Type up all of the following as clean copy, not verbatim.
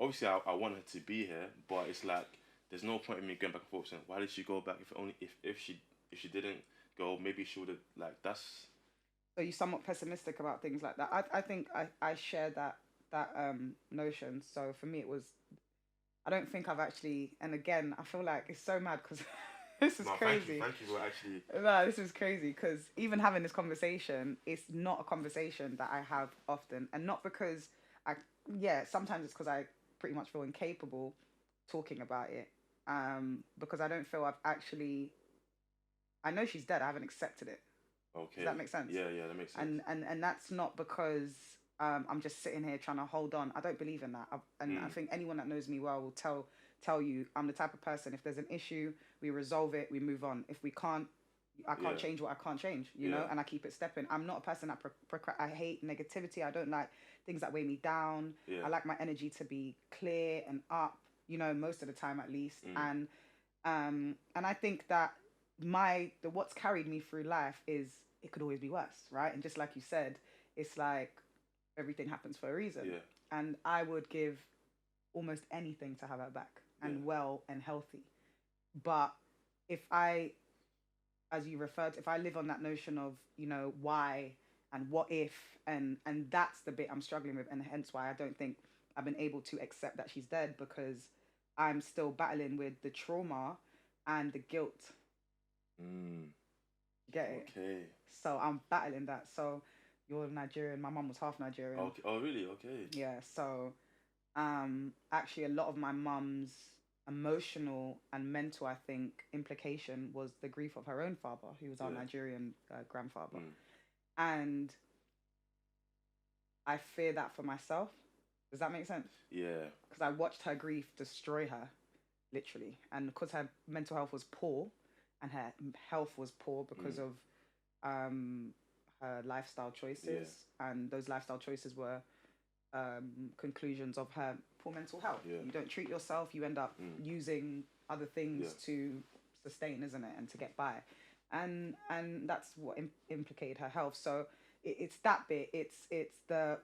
obviously I want her to be here, but it's like there's no point in me going back and forth saying why did she go back if only if she didn't go, maybe she would have like that's So you're somewhat pessimistic about things like that. I think I share that notion. So for me, it was I don't think I've actually, and again, I feel like it's so mad because this is no. crazy. Thank you for actually. No, this is crazy because even having this conversation, it's not a conversation that I have often, and not because I, yeah, sometimes it's because I pretty much feel incapable talking about it, because I don't feel I've actually, I know she's dead. I haven't accepted it. Does Okay, that make sense? yeah, that makes sense. And that's not because I'm just sitting here trying to hold on. I don't believe in that. And I Mm, think anyone that knows me well will tell you I'm the type of person. If there's an issue, we resolve it, we move on. If we can't, I can't yeah, change what I can't change, yeah, and I keep it stepping. I'm not a person that I hate negativity. I don't like things that weigh me down. yeah. I like my energy to be clear and up, most of the time at least. Mm, And I think that the what's carried me through life is it could always be worse, right? And just like you said, it's like everything happens for a reason. yeah, And I would give almost anything to have her back yeah. and well and healthy. But if I, as you referred, if I live on that notion of, why and what if, and that's the bit I'm struggling with, and hence why I don't think I've been able to accept that she's dead because I'm still battling with the trauma and the guilt. Mm, Get it? okay, So I'm battling that. So you're Nigerian. My mum was half Nigerian. okay. Oh, really? Okay. Yeah. So actually, a lot of my mum's emotional and mental, I think, implication was the grief of her own father, who was our Yeah. Nigerian grandfather. Mm, And I fear that for myself. Does that make sense? yeah. Because I watched her grief destroy her, literally. And because her mental health was poor and her health was poor because Mm, of um, her lifestyle yeah. choices, and those lifestyle choices were conclusions of her poor mental health. Yeah. You don't treat yourself, you end up Mm, using other things yeah. to sustain, isn't it, and to get by, and that's what implicated her health. So it's that bit. It's the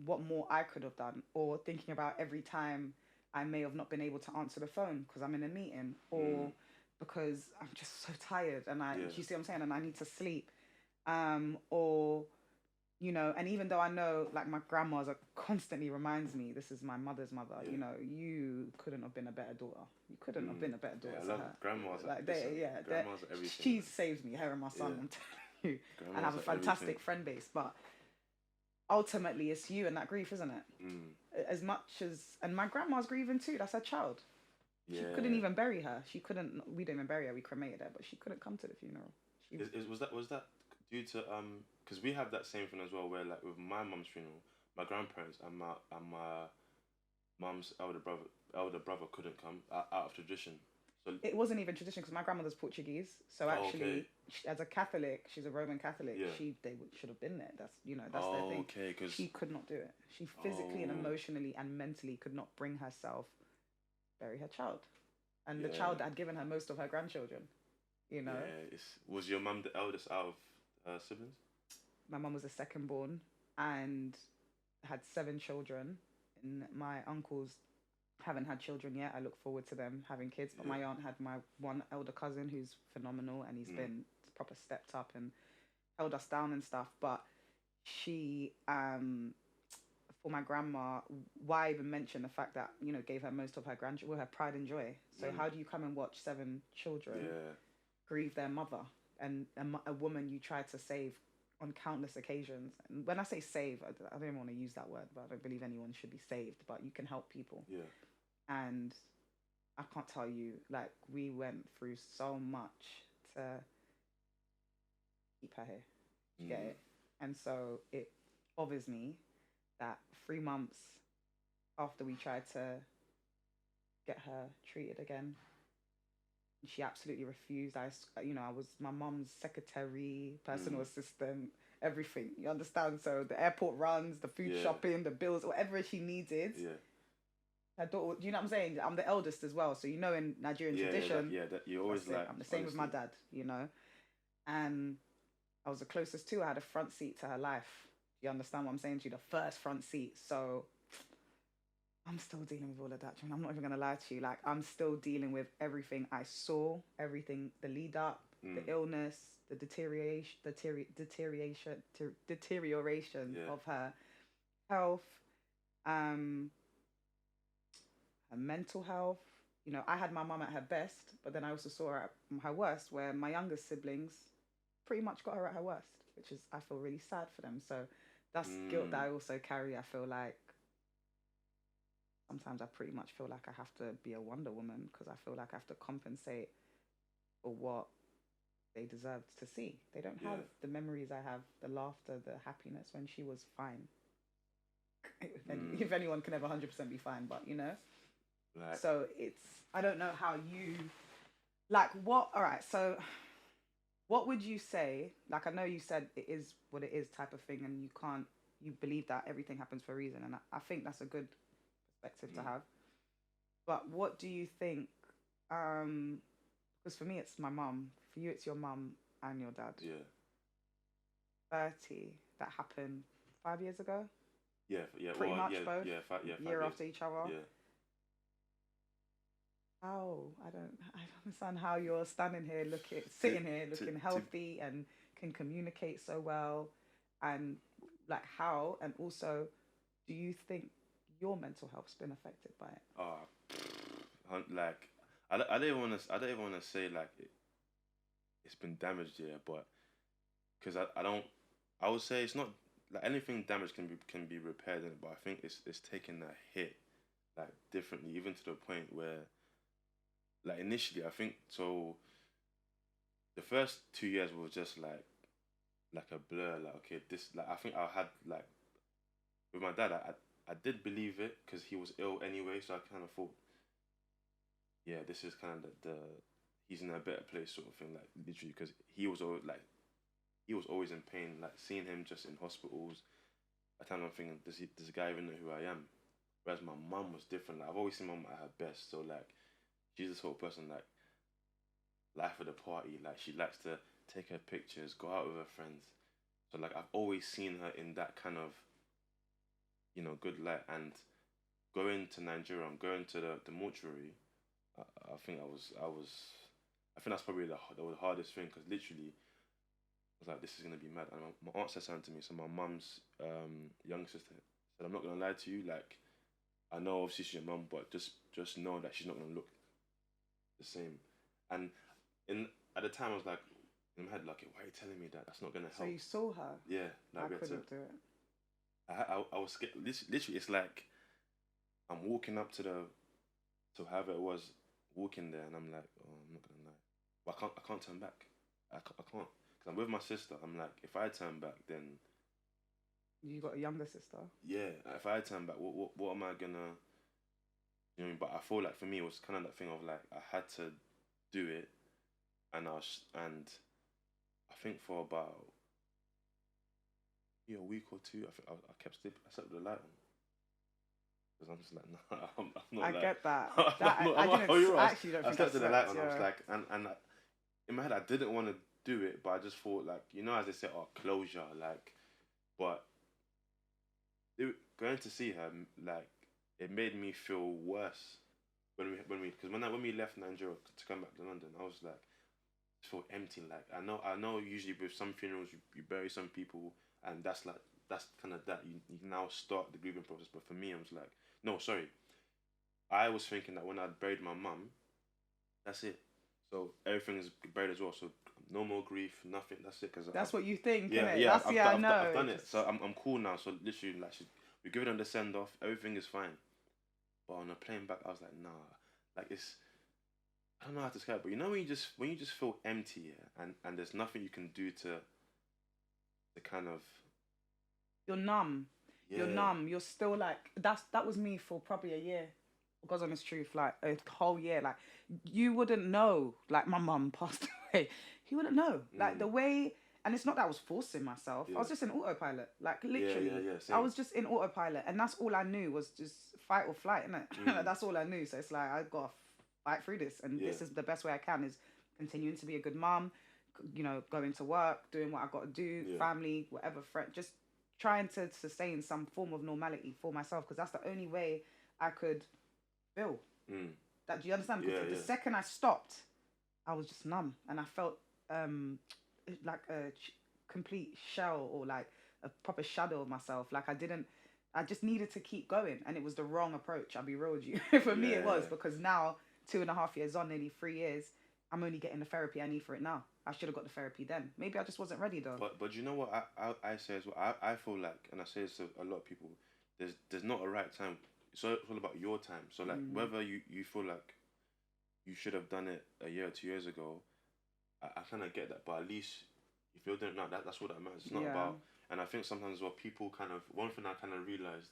what more I could have done, or thinking about every time I may have not been able to answer the phone because I'm in a meeting, Mm, or because I'm just so tired and do yeah. you see what I'm saying, and I need to sleep, or and even though I know, like, my grandma's constantly reminds me, this is my mother's mother, Yeah. you couldn't have been a better daughter. You couldn't have Mm, been a better yeah. daughter I to love her. grandmas. Like, Listen, they grandmas are everything, she man. saves me, her and my son, Yeah. I'm telling you. And I have Grandmas a are everything. fantastic friend base, but ultimately it's you and that grief, isn't it? Mm, As much as, and my grandma's grieving too, that's her child. She couldn't yeah. even bury her. She couldn't, we didn't even bury her, we cremated her, but she couldn't come to the funeral. She Was that due to because we have that same thing as well where like with my mum's funeral, my grandparents and my mum's elder brother couldn't come out of tradition. So It wasn't even tradition because my grandmother's Portuguese. So oh, okay, actually, as a Catholic, she's a Roman Catholic. yeah. Should have been there. That's their Oh, thing. okay, because She could not do it. She physically and oh emotionally and mentally could not bring herself bury her child, and the child yeah, that had given her most of her grandchildren. You know, yeah. Was your mum the eldest out of siblings? my mum was the second born and had seven children, and my uncles haven't had children yet. I look forward to them having kids. But Yeah. my aunt had my one elder cousin who's phenomenal, and he's Mm, been proper stepped up and held us down and stuff. But she, for my grandma, why even mention the fact that gave her most of her grandchildren, her pride and joy. So mm, how do you come and watch seven children yeah. grieve their mother, and a woman you tried to save on countless occasions? And when I say save, I don't even want to use that word, but I don't believe anyone should be saved. But you can help people, Yeah. and I can't tell you, like, we went through so much to keep her here. Do you get Mm, it? And so it bothers me that 3 months after we tried to get her treated again, she absolutely refused. I was my mom's secretary, personal mm, assistant, everything. You understand? So the airport runs, the food yeah. shopping, the bills, whatever she needed. Yeah. Her daughter, do you know what I'm saying? I'm the eldest as well, so in Nigerian Yeah. tradition, That you always that's it. like I'm the same with my honestly. dad. And I was the closest to her. I had a front seat to her life. You understand what I'm saying to you? The first front seat. So I'm still dealing with all of that. I'm not even gonna lie to you. Like, I'm still dealing with everything I saw, everything, the lead up, the Mm. illness, the deterioration Yeah. of her health, um, her mental health. You know, I had my mum at her best, but then I also saw her at her worst, where my younger siblings pretty much got her at her worst, which is, I feel really sad for them. So that's guilt that Mm. I also carry. I feel like sometimes I pretty much feel like I have to be a Wonder Woman because I feel like I have to compensate for what they deserved to see. They don't have Yeah. the memories I have, the laughter, the happiness when she was fine. Mm. If anyone can ever 100% be fine, but you know. Like, So it's, I don't know how you, like, what, all right, so what would you say? Like, I know you said it is what it is type of thing, and you can't, you believe that everything happens for a reason. And I think that's a good perspective to mm. have. But what do you think? Because for me, it's my mum. For you, it's your mum and your dad. Yeah. 30, that happened 5 years ago, Yeah. Yeah. pretty Well, much yeah. both, Yeah. Five year years. after each other. Yeah. How? I don't understand how you're standing here looking, To, sitting here looking to, healthy and can communicate so well, and like how, and also, do you think your mental health's been affected by it? like, I don't even want to. I don't even want to say like it's been damaged, yeah, but because I don't. I would say it's not like anything damaged can be repaired in it, but I think it's taken a hit like differently, even to the point where like initially I think so. The first 2 years was just like a blur. Like okay, this like I think I had like with my dad. I did believe it because he was ill anyway, so I kind of thought, yeah, this is kind of the he's in a better place sort of thing. Like literally, because he was always in pain. Like seeing him just in hospitals, at times I'm thinking, does the guy even know who I am? Whereas my mum was different. Like I've always seen my mum at her best. So like she's this whole person like life of the party. Like she likes to take her pictures, go out with her friends. So like I've always seen her in that kind of good light. And going to Nigeria and going to the mortuary, I, I think I think that's probably the hardest thing because literally I was like, this is gonna be mad. And my aunt said something to me. So my mum's young sister said, I'm not gonna lie to you. Like, I know obviously she's your mum, but just know that she's not gonna look the same. And in at the time, I was like, in my head, like, why are you telling me that? That's not gonna So help. you saw her. Yeah, I like we had to. couldn't do it. I was scared. Literally, it's like I'm walking up to however it was, walking there, and I'm like, oh, I'm not gonna lie, but I can't turn back. I can't, because I'm with my sister. I'm like, if I turn back, then You got a younger sister. yeah, if I turn back, what am I gonna? You know what I mean? But I feel like for me, it was kind of that thing of like I had to do it, and and I think for about a week or two, I think I kept sleeping. I slept with the light on because I'm just like, nah, I'm I not like, get that. I'm not, I I'm not, didn't oh, you're right. actually don't I think I slept with the light slept. on. I was Yeah. like, and in my head, I didn't want to do it, but I just thought like, as they say, oh, closure, like, but going to see her, like, it made me feel worse because when we left Nigeria to come back to London, I was like, I feel empty. Like I know usually with some funerals you bury some people and that's kind of that you now start the grieving process. But for me, I was like, no, sorry. I was thinking that when I buried my mum, that's it. So everything is buried as well. So no more grief, nothing. That's it. Because That's what you think, yeah, innit? yeah, That's yeah, I I've know. done it. So I'm cool now. So literally, like, we given them the send off. Everything is fine. But on the plane back, I was like, nah. Like it's, I don't know how to describe it, but when you just feel empty, yeah, and there's nothing you can do to kind of You're numb. You're yeah numb. You're still like that was me for probably a year. God's honest truth, like a whole year. Like you wouldn't know. Like my mum passed away. He wouldn't know. Like the way, and it's not that I was forcing myself. I yeah was just in autopilot. Like yeah literally, yeah I same was just in autopilot, and that's all I knew was just fight or flight, innit? mm, That's all I knew. So it's like I gotta fight through this, and yeah this is the best way I can is continuing to be a good mum. Going to work, doing what I got to do, yeah family, whatever, friend, just trying to sustain some form of normality for myself because that's the only way I could feel. Mm. That, do you understand? Yeah, Because the yeah. second I stopped, I was just numb, and I felt like a complete shell, or like a proper shadow of myself. Like I just needed to keep going, and it was the wrong approach. I'll be real with you. For me, it was, Yeah. because now 2.5 years on, nearly 3 years, I'm only getting the therapy I need for it now. I should have got the therapy then. Maybe I just wasn't ready though. But you know what I say as well. I feel like, and I say this to a lot of people. There's not a right time. It's all about your time. So like Mm, whether you feel like you should have done it a year or 2 years ago, I kind of get that. But at least if you're doing it now, that's what that matters. It's not yeah. about. And I think sometimes what people kind of, one thing I kind of realized,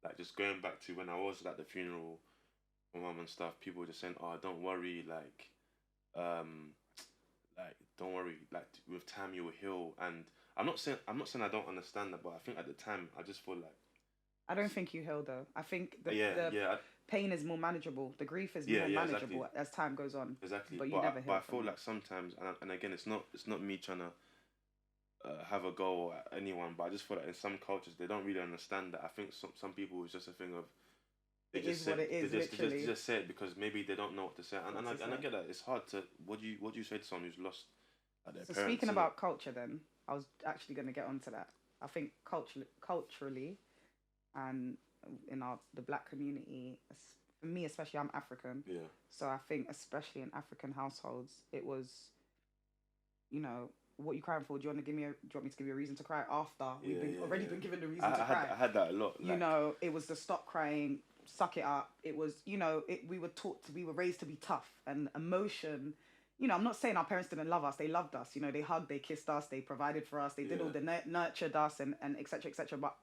like just going back to when I was at the funeral for mum and stuff, people were just saying, "Oh, don't worry, um, like don't worry, like with time you will heal." And I'm not saying I don't understand that, but I think at the time I just feel like, I don't think you heal though. I think yeah, the yeah, pain is more manageable. The grief is yeah, more yeah, exactly, manageable as time goes on. exactly. But you But never but I heal feel from it. like sometimes, and again, it's not me trying to have a go at anyone, but I just feel like in some cultures they don't really understand that. I think some people it's just a thing of they It just is say what it is, they literally. just say it because maybe they don't know what to say, and What and I, to and I say. get that it's hard to what do you say to someone who's lost like, their So parents, speaking isn't it? about culture, then I was actually going to get onto that. I think culturally, and in the black community, for me especially, I'm African, Yeah, so I think especially in African households, it was, what you crying for? Do you want me to give you a reason to cry after we've yeah, been yeah, already yeah. been given the reason I, to I had cry? I had that a lot. Like, It was the stop crying, suck it up. It was, we were we were raised to be tough, and emotion. I'm not saying our parents didn't love us. They loved us. They hugged, they kissed us, they provided for us, they did all yeah, the nurtured us, and etc. etc. But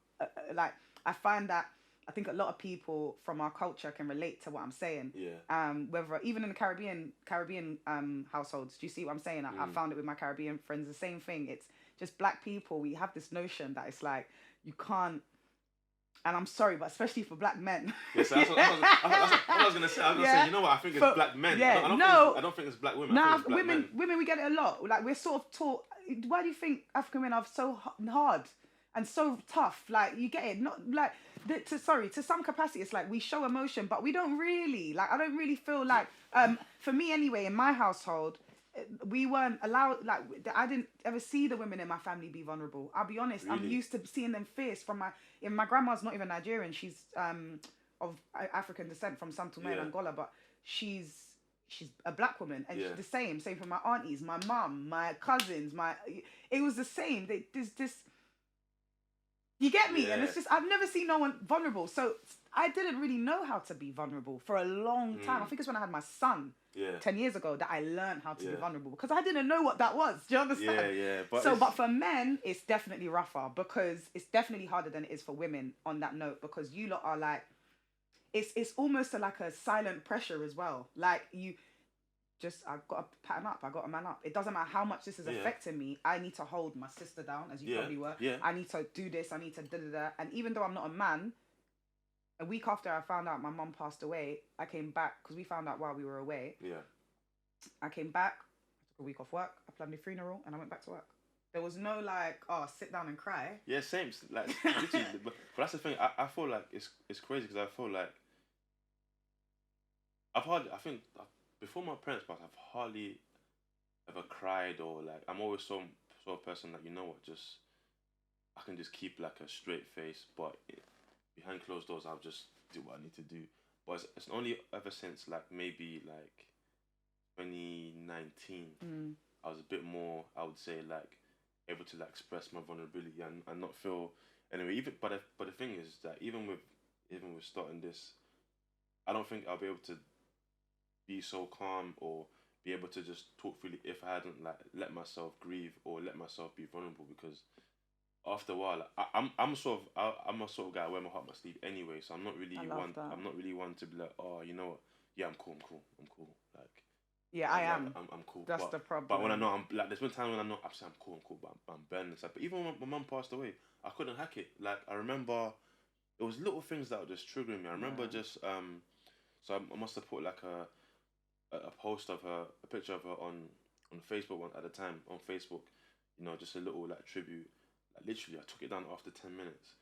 like, I find that I think a lot of people from our culture can relate to what I'm saying. yeah, Whether even in the Caribbean households, do you see what I'm saying? I mm. found it with my Caribbean friends. The same thing. It's just black people. We have this notion that it's like you can't, and I'm sorry, but especially for black men. Yeah, so that's what I was gonna say. I was gonna say, Yeah. you know what? I think it's black men. Yeah. I don't think it's black women. I think Nah, it's black men. women, we get it a lot. Like, we're sort of taught. Why do you think African men are so hard and so tough? Like, you get it. Not like to some capacity, it's like we show emotion, but we don't really. Like, I don't really feel like. For me anyway, in my household, we weren't allowed. Like, I didn't ever see the women in my family be vulnerable. I'll be honest. I'm Really? used to seeing them fierce. My grandma's not even Nigerian. She's of African descent from Santo Tomé and Yeah, Angola, but she's a black woman, and yeah, she's the same for my aunties, my mum, my cousins, it was the same. There's this, you get me, and yeah. it's just, I've never seen no one vulnerable, so I didn't really know how to be vulnerable for a long time. I Mm. think it's when I had my son Yeah, 10 years ago that I learned how to be yeah, vulnerable, because I didn't know what that was. Do you yeah, understand? yeah. But So, it's but for men, it's definitely rougher, because it's definitely harder than it is for women on that note, because you lot are like, it's almost like a silent pressure as well. Like, you just, I've got to pattern up, I got to man up. It doesn't matter how much this is yeah, affecting me. I need to hold my sister down, as you yeah, probably were. yeah, I need to do this. I need to da da da. And even though I'm not a man, a week after I found out my mum passed away, I came back, because we found out while we were away. yeah, I came back. I took a week off work. I planned the funeral, and I went back to work. There was no like, oh, sit down and cry. yeah. Same. Like literally, but that's the thing. I feel like it's crazy because I feel like I think before my parents passed, I've hardly ever cried or like I'm always some sort of person that you know what, just I can just keep like a straight face, but behind closed doors I'll just do what I need to do. But it's only ever since like maybe like 2019 Mm. I was a bit more, I would say, like able to like express my vulnerability and not feel anyway. Even but the thing is that even with starting this, I don't think I'll be able to be so calm or be able to just talk freely if I hadn't like let myself grieve or let myself be vulnerable because after a while like, I'm a sort of guy I wear my heart on my sleeve anyway, so I love that. I'm not really one to be like, oh, you know what, yeah, I'm cool like Yeah, I am. I'm cool. That's the But when I problem. know I'm like, there's been times when I know I'm cool, but I'm burning inside. But even when my mum passed away, I couldn't hack it. Like I remember, it was little things that were just triggering me. I remember Yeah. just so I must have put like a post of her, a picture of her on Facebook one at the time on Facebook, just a little like tribute. Like literally, I took it down after 10 minutes.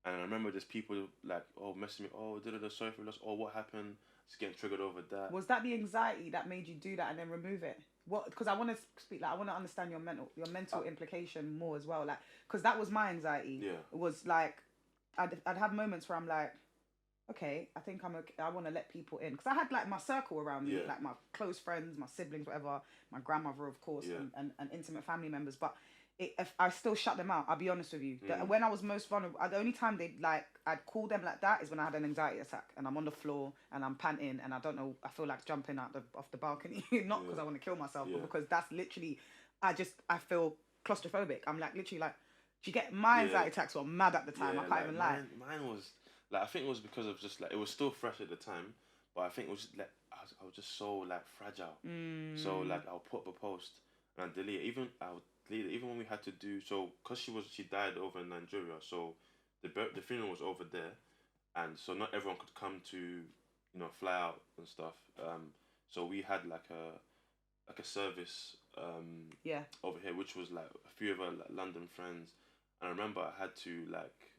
And I remember just people like, oh, messing me, oh, sorry for loss, oh, what happened? Just getting triggered over that. Was that the anxiety that made you do that and then remove it? What? Because I want to speak, like, I want to understand your mental implication more as well, like, because that was my anxiety. Yeah. It was like I'd have moments where I'm like, okay, I think I'm okay. I want to let people in because I had like my circle around me, Yeah. like my close friends, my siblings, whatever, my grandmother, of course, Yeah. and intimate family members. But if I still shut them out, I'll be honest with you. When I was most vulnerable, the only time I'd call them like that is when I had an anxiety attack and I'm on the floor and I'm panting and I don't know, I feel like jumping off the balcony, not because I want to kill myself, but because that's literally, I feel claustrophobic. I'm like literally like, do you get my anxiety attacks were mad at the time? I can't like even lie. Mine was like, I think it was because of just like, it was still fresh at the time, but I think it was just like I was just so like fragile. So like I'll put up a post and I delete it. I'll delete it even when we had to do so, because she died over in Nigeria. So the funeral was over there, and so not everyone could come to, fly out and stuff. So we had like a service Yeah. over here, which was like a few of our like, London friends. And I remember I had to like,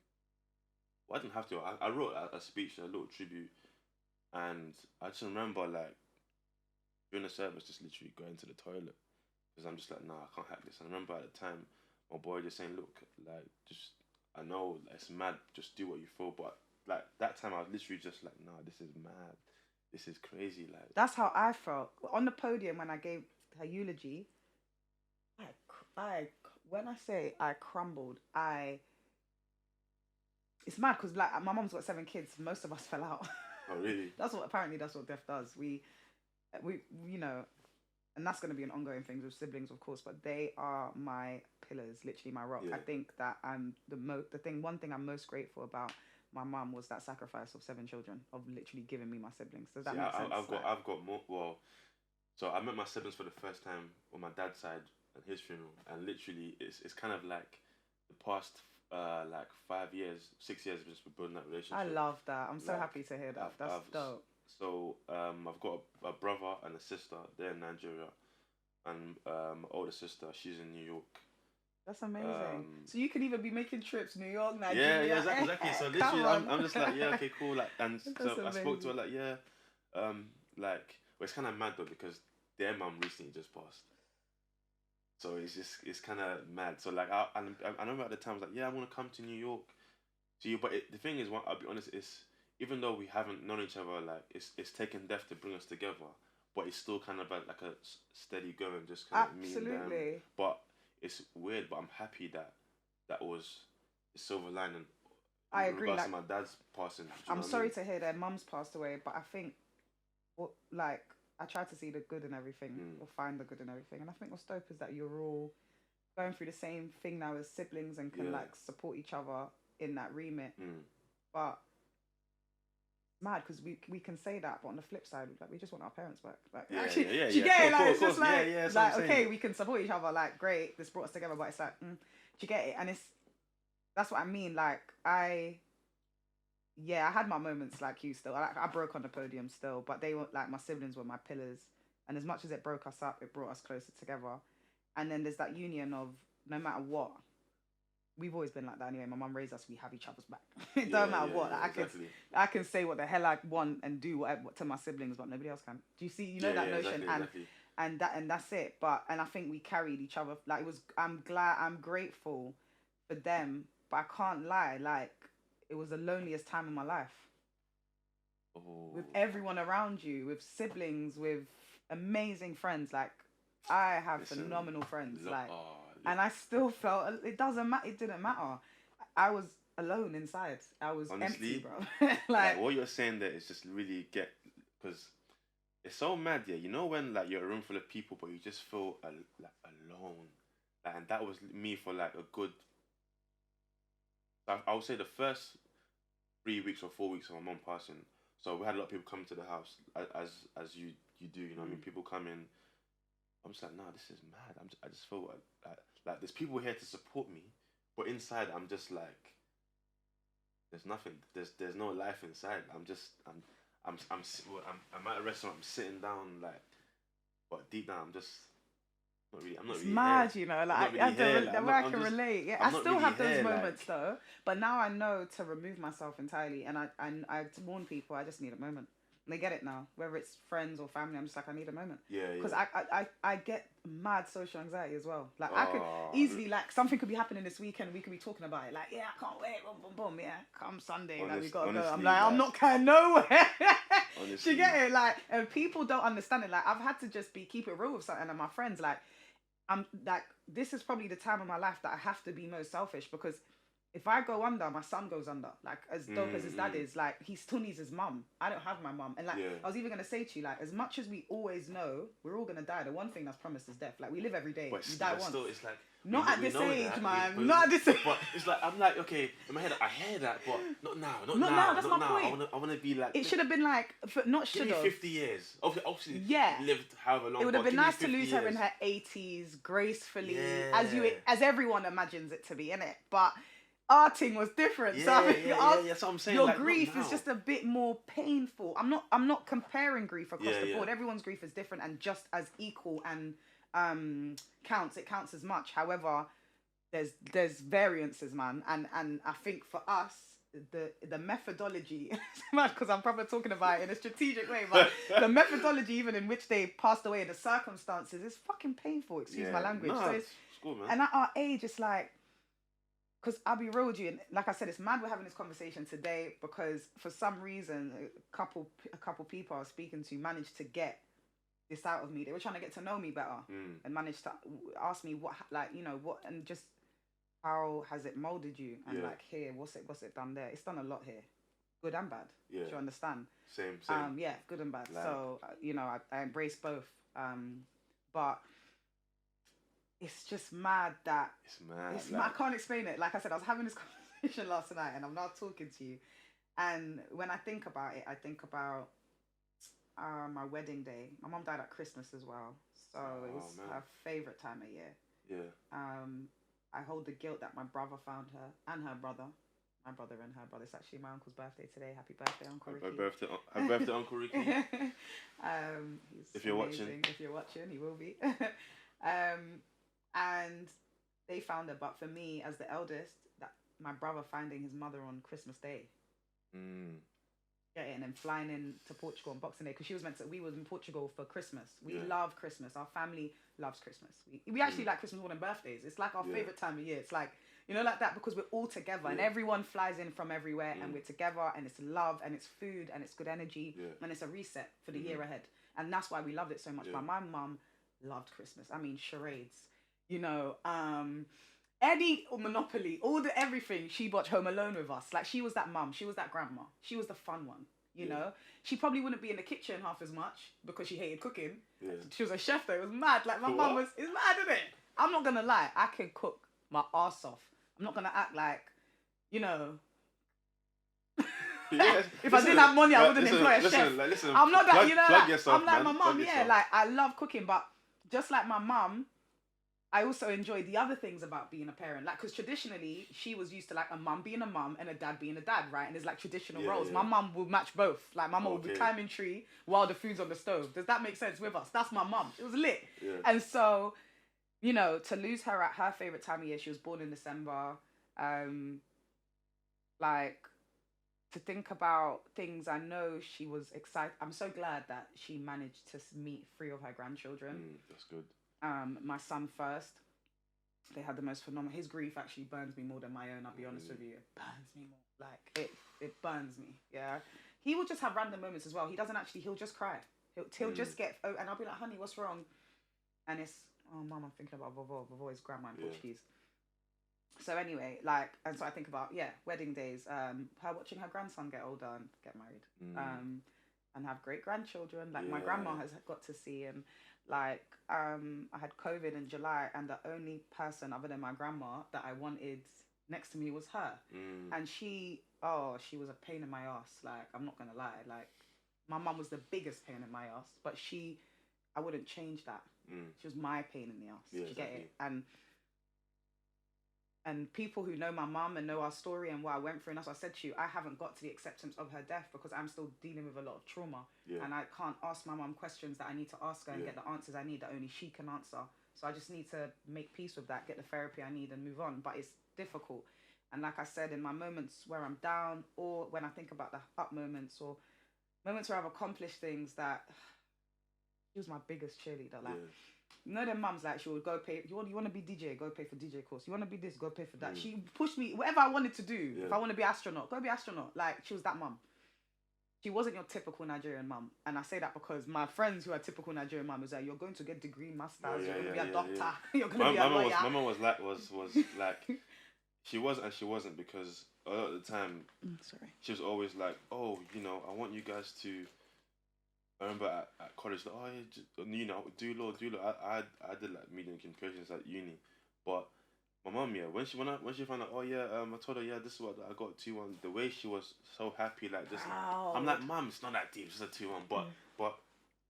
well, I didn't have to. I wrote a speech, a little tribute, and I just remember like during the service, just literally going to the toilet because I'm just like, nah, I can't hack this. And I remember at the time, my boy just saying, look, like, just I know it's mad, just do what you feel, but like that time, I was literally just like, nah, this is mad, this is crazy, like, That's how I felt on the podium when I gave her eulogy. I when I say I crumbled, it's mad because like my mom's got 7 kids. Most of us fell out. oh really? That's what death does. We you know, and that's going to be an ongoing thing with siblings, of course. But they are my pillars, literally my rock. Yeah. I think that I'm one thing I'm most grateful about my mum was that sacrifice of 7 children, of literally giving me my siblings. Does that See, make sense? I've got more. Well, so I met my siblings for the first time on my dad's side at his funeral, and literally, it's kind of like the past like 5 years, 6 years, just building that relationship. I love that. I'm so Like, happy to hear that. That's dope. So I've got a brother and a sister. They're in Nigeria, and my older sister, she's in New York. That's amazing. So you can even be making trips New York, Nigeria. Yeah, exactly. So literally, I'm just like, yeah, okay, cool. Like, and so I spoke to her like, yeah, like, well, it's kind of mad though because their mum recently just passed. So it's kind of mad. So like, I remember at the time I was like, yeah, I want to come to New York. To you, but the thing is, I'll be honest, it's even though we haven't known each other, like it's taken death to bring us together, but it's still kind of like a steady going, just kind of me and them. Absolutely. But it's weird, but I'm happy that was the silver lining. I agree. Regards Like, to my dad's passing. I'm sorry to hear their mum's passed away, but I think, like, I try to see the good in everything, or find the good in everything, and I think what's dope is that you're all going through the same thing now as siblings and can like support each other in that remit. But mad because we can say that, but on the flip side, like we just want our parents back. Like you get it? Like it's just like okay, we can support each other. Like great, this brought us together, but it's like, do you get it? And that's what I mean. Like I had my moments like you still. I broke on the podium still, but they were like my siblings were my pillars. And as much as it broke us up, it brought us closer together. And then there's that union of no matter what. We've always been like that anyway. My mum raised us. We have each other's back. It don't matter what. Like, exactly. I can say what the hell I want and do whatever to my siblings, but nobody else can. Do you see? You know that notion, exactly. and that's it. And I think we carried each other. Like it was. I'm grateful for them, but I can't lie. Like it was the loneliest time of my life. Oh. With everyone around you, with siblings, with amazing friends. Like I have phenomenal friends. And I still felt it doesn't matter. It didn't matter. I was alone inside. I was honestly, empty, bro. like what you're saying there is just really because it's so mad. Yeah, you know when like you're a room full of people, but you just feel like alone. And that was me for like a good. I would say the first 3 weeks or 4 weeks of my mum passing. So we had a lot of people come to the house as you do. You know what I mean? People come in. I'm just like, nah, this is mad. I just feel like there's people here to support me, but inside I'm just like, there's nothing. There's no life inside. I'm at a restaurant. I'm sitting down like, but deep down I'm just Not really. I'm not It's really mad, here. you know. I'm Like not really here. Like, the way I can relate. Yeah, I I'm not still really have those here. moments Like, though, but now I know to remove myself entirely, and I warn people. I just need a moment. And they get it now, whether it's friends or family. I'm just like, I need a moment yeah, because yeah. I get mad social anxiety as well. Like I could Oh, easily, like, something could be happening this weekend. We could be talking about it. Like, yeah, I can't wait. Boom, boom, boom. Yeah, come Sunday, like we gotta go. I'm honestly, like, I'm like, not going nowhere. Do honestly, you get it? Like, and people don't understand it. Like, I've had to just keep it real with something, and my friends, like, I'm like, this is probably the time of my life that I have to be most selfish because if I go under, my son goes under. Like, as dope as his dad is, like, he still needs his mum. I don't have my mum. And, like, yeah. I was even going to say to you, like, as much as we always know we're all going to die, the one thing that's promised is death. Like, we live every day. But you die once. still, it's like, Not at this age, that, man. Not at this age. But it's like, I'm like, okay, in my head, I hear that, but not now. Not Not now, that's not my now. point. I wanna be like. It should have been like, not should Give have. me 50 years. Obviously, Yeah. lived however long. It would have but been give me nice to 50 lose her in years. her 80s, gracefully, Yeah. as everyone imagines it to be, innit? But our thing was different. Yeah, so I think that's what I'm saying. your like, not grief is now. just a bit more painful. I'm not comparing grief across the board. Everyone's grief is different and just as equal and counts. It counts as much. However, there's variances, man. And I think for us, the methodology, because I'm probably talking about it in a strategic way, but the methodology even in which they passed away, the circumstances, is fucking painful. Excuse my language. No, So it's cool, man. and at our age, it's like, because I'll be real with you, and like I said, it's mad we're having this conversation today because for some reason, a couple people I was speaking to managed to get this out of me. They were trying to get to know me better and managed to ask me what, like, you know, what, and just how has it molded you? And like, here, what's it done there? It's done a lot here, good and bad. Yeah. Do you understand? Same. Yeah, good and bad. Like, so you know, I embrace both. But it's just mad that it's mad. it's mad. I can't explain it. Like I said, I was having this conversation last night, and I'm now talking to you. And when I think about it, I think about my wedding day. My mum died at Christmas as well, so it was her favorite time of year. Yeah. I hold the guilt that my brother found her and her brother. My brother and her brother. It's actually my uncle's birthday today. Happy birthday, Uncle Ricky. Happy birthday, Uncle Ricky. He's if you're amazing. watching. If you're watching, he will be. And they found her, but for me, as the eldest, that my brother finding his mother on Christmas Day. Yeah, and then flying in to Portugal on Boxing Day because we was in Portugal for Christmas. We love Christmas. Our family loves Christmas. We actually like Christmas more than birthdays. It's like our favorite time of year. It's like, you know, like that because we're all together and everyone flies in from everywhere and we're together and it's love and it's food and it's good energy and it's a reset for the year ahead. And that's why we loved it so much. But my mum loved Christmas. I mean, charades, you know, any Monopoly, everything. She watched Home Alone with us. Like, she was that mum. She was that grandma. She was the fun one, you know. She probably wouldn't be in the kitchen half as much because she hated cooking. Yeah. She was a chef though. It was mad. Like, my mum was, it's mad, isn't it? I'm not gonna lie. I can cook my arse off. I'm not gonna act like, you know. If I didn't have money, I wouldn't employ a chef. I'm not that, you know. I'm like my mum. Yeah, like I love cooking, but just like my mum, I also enjoy the other things about being a parent. Like, because traditionally, she was used to, like, a mum being a mum and a dad being a dad, right? And there's, like, traditional roles. Yeah. My mum will match both. Like, my mum will be climbing tree while the food's on the stove. Does that make sense with us? That's my mum. It was lit. Yeah. And so, you know, to lose her at her favourite time of year, she was born in December. Like, to think about things, I know she was excited. I'm so glad that she managed to meet 3 of her grandchildren. That's good. My son first. They had the most phenomenal. His grief actually burns me more than my own. I'll be honest with you. It burns me more. Like it burns me. Yeah. He will just have random moments as well. He doesn't actually. He'll just cry. He'll just get. Oh, and I'll be like, honey, what's wrong? And it's, oh, mum, I'm thinking about Vovó. Vovó is grandma in Portuguese. So anyway, like, and so I think about wedding days. Her watching her grandson get older and get married. And have great grandchildren. Like my grandma has got to see him. Like, I had COVID in July, and the only person other than my grandma that I wanted next to me was her. And she was a pain in my ass. Like, I'm not gonna lie. Like, my mum was the biggest pain in my ass, but I wouldn't change that. She was my pain in the ass. Yeah, you get it? And people who know my mum and know our story and what I went through, and that's what I said to you, I haven't got to the acceptance of her death because I'm still dealing with a lot of trauma. Yeah. And I can't ask my mum questions that I need to ask her and get the answers I need that only she can answer So I just need to make peace with that, get the therapy I need, and move on. But it's difficult. And like I said, in my moments where I'm down, or when I think about the up moments, or moments where I've accomplished things that she was my biggest cheerleader. Like, you know, them mums, like, she would go pay. You want to be DJ, go pay for DJ course. You want to be this, go pay for that. She pushed me whatever I wanted to do. If I want to be astronaut, go be astronaut. Like, she was that mum. She wasn't your typical Nigerian mum, and I say that because my friends who are typical Nigerian mum was like, you're going to get degree, masters, you're going to be a doctor, you're going to be a lawyer. My mum was like she was and she wasn't, because a lot of the time, she was always like, oh, you know, I want you guys to. I remember at college, like, oh, yeah, just, you know, do law. I did like media and communications at uni, but my mum, yeah, when she found out, oh yeah, I told her, yeah, this is what I got 2-1. The way she was so happy, like this. Wow. I'm like, mum, it's not that deep, it's just a 2-1, but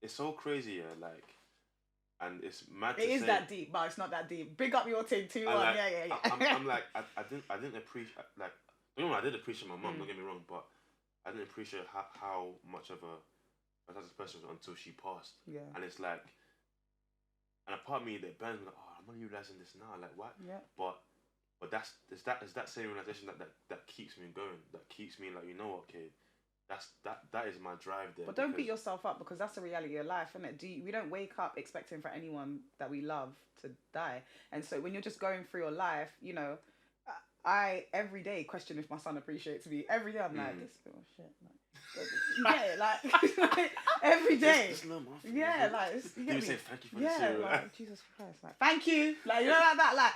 it's so crazy, yeah, like, and it's mad. It is that deep, but it's not that deep. Big up your team 2-1, like, yeah. I'm like, I didn't appreciate, like, you know, I did appreciate my mum. Don't get me wrong, but I didn't appreciate how much of a fantastic person until she passed. Yeah. And it's like, and a part of me that burns me, like, oh, I'm only realizing this now, like, what? Yeah. But it's that same realization that keeps me going, that keeps me like, you know what, okay, that is my drive there. But don't beat yourself up, because that's the reality of life, isn't it? We don't wake up expecting for anyone that we love to die. And so when you're just going through your life, you know, I every day question if my son appreciates me. Every day I'm like, this little shit, like, you get it, like every day. Just little muffin, yeah, like, you get me? Say thank you for the cereal. Like, Jesus Christ, like, thank you, like, you know, like that, like.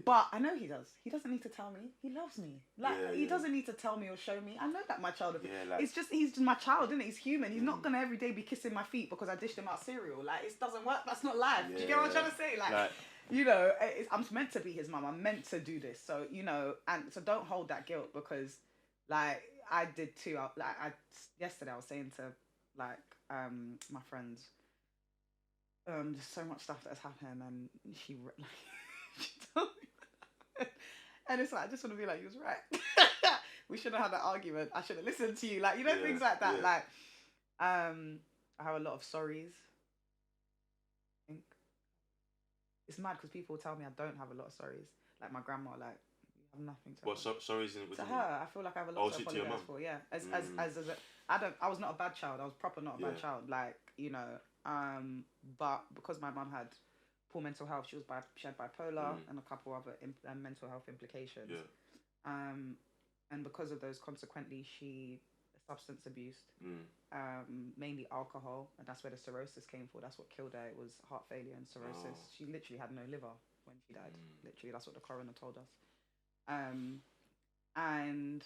But I know he does. He doesn't need to tell me. He loves me. Like, he doesn't need to tell me or show me. I know that my child. Like, it's just, he's just my child, isn't it? He's human. He's not gonna every day be kissing my feet because I dished him out cereal. Like, it doesn't work. That's not life. Do you get what I'm trying to say? Like, you know, I'm meant to be his mum. I'm meant to do this. So, you know, and so don't hold that guilt, because, like, I did too. Yesterday I was saying to, like, my friends, there's so much stuff that has happened, and she told me. And it's like, I just want to be like, you was right. We shouldn't have that argument. I should have listened to you. Like, you know, things like that. Yeah. Like, I have a lot of sorries. I think it's mad because people tell me I don't have a lot of sorries. Like my grandma, like, you have nothing to. What sorries to her? I feel like I have a lot to apologize for. Yeah, I was not a bad child. I was proper not a bad child. Like, you know, but because my mum had poor mental health, she had bipolar and a couple other mental health implications. Yeah. And because of those, consequently, she substance abused, mainly alcohol, and that's where the cirrhosis came for. That's what killed her. It was heart failure and cirrhosis. Oh. She literally had no liver when she died. Literally, that's what the coroner told us. And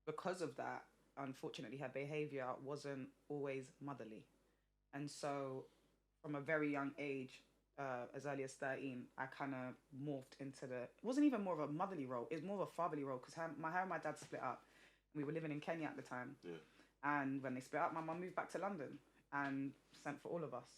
because of that, unfortunately, her behaviour wasn't always motherly. And so from a very young age, as early as 13, I kind of morphed into it wasn't even more of a motherly role, it was more of a fatherly role, because her and my dad split up. We were living in Kenya at the time. Yeah. And when they split up, my mum moved back to London and sent for all of us.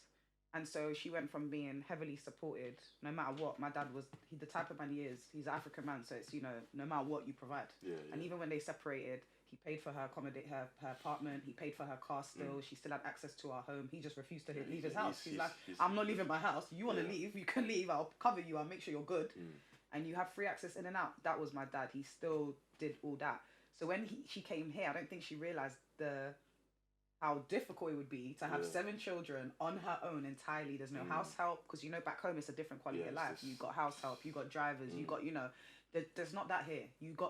And so she went from being heavily supported, no matter what. My dad was, the type of man he is, he's an African man, so it's, you know, no matter what you provide. Yeah. And even when they separated, he paid for her her apartment, he paid for her car still, she still had access to our home. He just refused to leave his house. He's like, I'm not leaving my house. You want to leave, you can leave, I'll cover you, I'll make sure you're good. And you have free access in and out. That was my dad. He still did all that. So when she came here, I don't think she realised how difficult it would be to have 7 children on her own entirely. There's no house help, because, you know, back home it's a different quality of life. You got house help, you got drivers, you got, you know, there's not that here.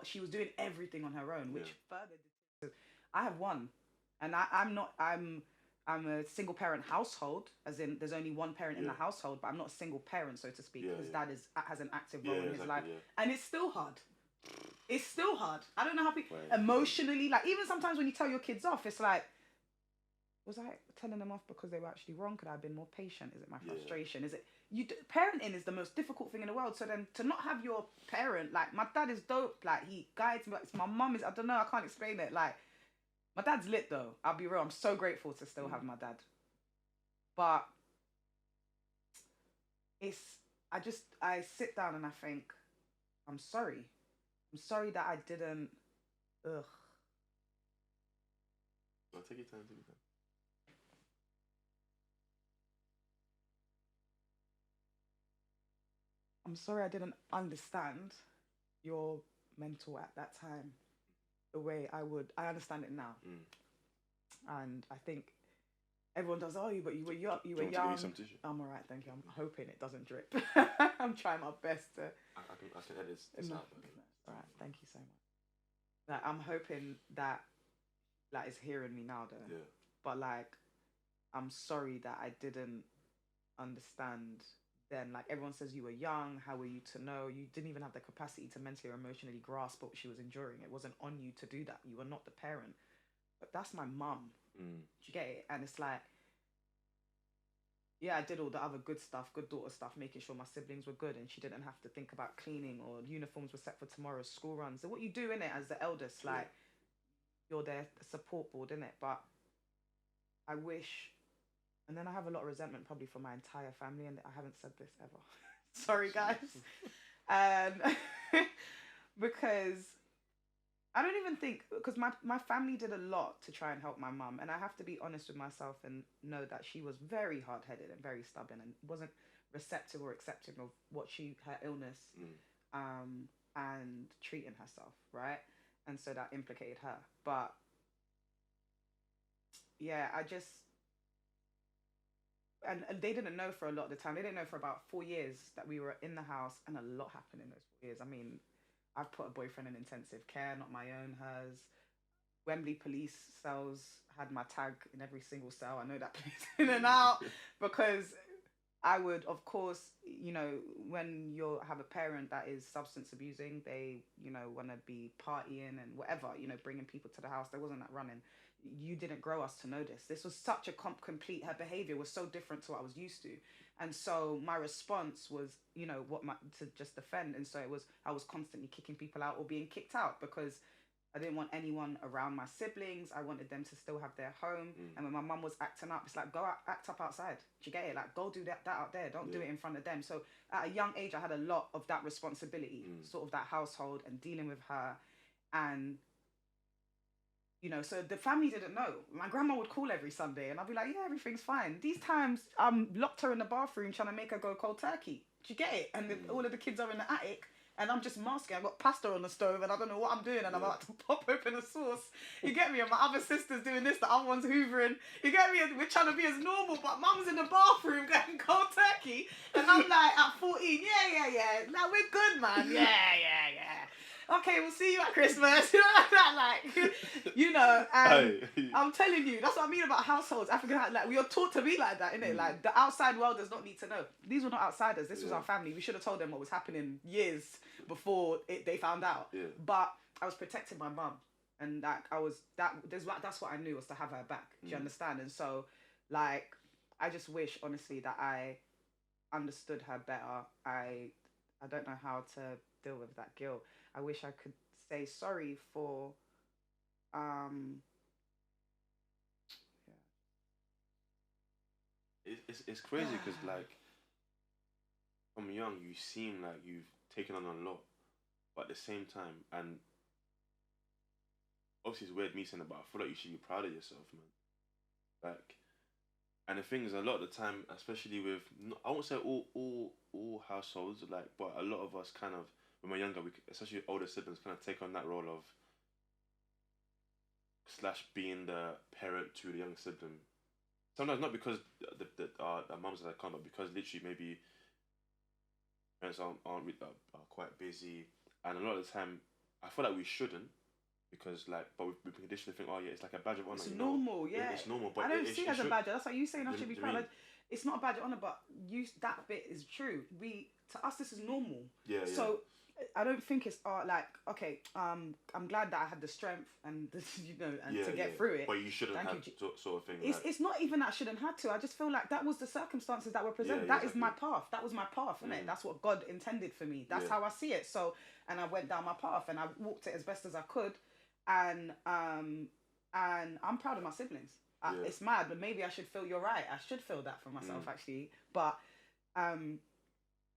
She was doing everything on her own, which further. I have one, and I'm a single parent household, as in there's only one parent in the household, but I'm not a single parent, so to speak, because dad has an active role in his life, and it's still hard. It's still hard. I don't know how people emotionally, like, even sometimes when you tell your kids off, it's like, was I telling them off because they were actually wrong? Could I have been more patient? Is it my frustration? Is it parenting is the most difficult thing in the world. So then to not have your parent, like, my dad is dope. Like, he guides me. Like, my mum is, I don't know, I can't explain it. Like, my dad's lit though. I'll be real. I'm so grateful to still have my dad. But I sit down and I think, I'm sorry. I'm sorry that I didn't. Ugh. Well, take your time. I'm sorry I didn't understand your mental at that time the way I would. I understand it now, Mm. and I think everyone does. Oh, you but you were young. You Do were you want me to get you young. some tissue? I'm alright, thank you. I'm hoping it doesn't drip. I'm trying my best to. I can edit this No, out. no, all right, thank you so much. Like I'm hoping that like is hearing me now though. Yeah. But like I'm sorry that I didn't understand then. Like everyone says you were young, how were you to know? You didn't even have the capacity to mentally or emotionally grasp what she was enduring. It wasn't on you to do that. You were not the parent. But that's my mum. Mm. Do you get it? And it's like, yeah, I did all the other good stuff, good daughter stuff, making sure my siblings were good and she didn't have to think about cleaning or uniforms were set for tomorrow's school runs. So what you do in it as the eldest, like you're their support board in it. But I wish, and then I have a lot of resentment probably for my entire family, and I haven't said this ever. Sorry, guys. Um, because I don't even think, because my family did a lot to try and help my mum, and I have to be honest with myself and know that she was very hard headed and very stubborn and wasn't receptive or accepting of what her illness, Mm. and treating herself, right? And so that implicated her. But yeah, I just, and they didn't know for a lot of the time. They didn't know for about 4 years that we were in the house, and a lot happened in those 4 years. I mean, I've put a boyfriend in intensive care, not my own, hers. Wembley police cells had my tag in every single cell. I know that place in and out because I would, of course, when you have a parent that is substance abusing, they, want to be partying and whatever, bringing people to the house. There wasn't that running. You didn't grow us to know this. This was such a complete, her behavior was so different to what I was used to. And so my response was, to just defend. And so I was constantly kicking people out or being kicked out because I didn't want anyone around my siblings. I wanted them to still have their home. Mm. And when my mum was acting up, it's like, go out, act up outside. Do you get it? Like, go do that out there. Don't do it in front of them. So at a young age, I had a lot of that responsibility, sort of that household and dealing with her. And, so the family didn't know. My grandma would call every Sunday and I'd be like, yeah, everything's fine. These times, I'm locked her in the bathroom trying to make her go cold turkey. Do you get it? And all of the kids are in the attic. And I'm just masking. I've got pasta on the stove and I don't know what I'm doing. And I'm about to pop open a sauce. You get me? And my other sister's doing this. The other one's hoovering. You get me? And we're trying to be as normal. But mum's in the bathroom getting cold turkey. And I'm like, at 14, yeah. Like, we're good, man. Yeah. Okay, we'll see you at Christmas. And I'm telling you, that's what I mean about households. African, like, we are taught to be like that, innit? Like, the outside world does not need to know. These were not outsiders. This was our family. We should have told them what was happening years before they found out. Yeah. But I was protecting my mum. And, like, that's what I knew, was to have her back. Do you understand? And so, like, I just wish, honestly, that I understood her better. I don't know how to deal with that guilt. I wish I could say sorry for It's crazy because like from young you seem like you've taken on a lot, but at the same time, and obviously it's weird me saying it, but I feel like you should be proud of yourself, man. Like, and the thing is, a lot of the time, especially with I won't say all households, like, but a lot of us kind of when we're younger, especially older siblings, kind of take on that role of slash being the parent to the young sibling. Sometimes not because the mums are can't, but because literally maybe parents are quite busy, and a lot of the time I feel like we shouldn't because like, but we've been conditioned to think, oh yeah, it's like a badge of honor. It's normal, yeah. It's normal, but I don't see it as a badge. That's like you saying I should be proud. mean? It's not a badge of honor, but that bit is true. To us this is normal. Yeah. So I don't think it's like, okay, I'm glad that I had the strength and to get through it. But you shouldn't have sort of thing. It's not even that I shouldn't have to. I just feel like that was the circumstances that were presented. That is my path. That was my path, isn't it? That's what God intended for me. That's how I see it. So, and I went down my path and I walked it as best as I could, and I'm proud of my siblings. It's mad, but maybe I should feel. You're right. I should feel that for myself actually, but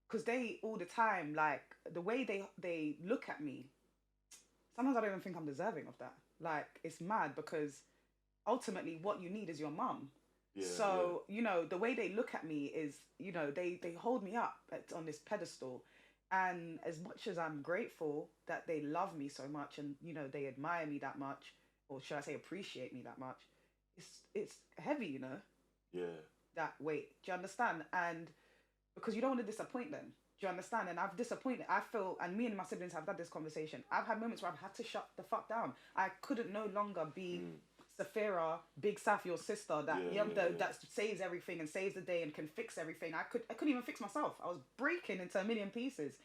because they all the time, like the way they look at me, sometimes I don't even think I'm deserving of that. Like, it's mad because ultimately what you need is your mum. So the way they look at me is, they hold me up on this pedestal, And as much as I'm grateful that they love me so much and, you know, they admire me that much, or should I say appreciate me that much, it's heavy, you know, Yeah. that weight. Do you understand? And because you don't want to disappoint them. Do you understand? And I've disappointed. I feel, and me and my siblings have had this conversation. I've had moments where I've had to shut the fuck down. I couldn't no longer be Mm. Safira, Big Saf, your sister, that Yeah, yeah, yeah, yeah. that saves everything and saves the day and can fix everything. I couldn't even fix myself. I was breaking into a million pieces.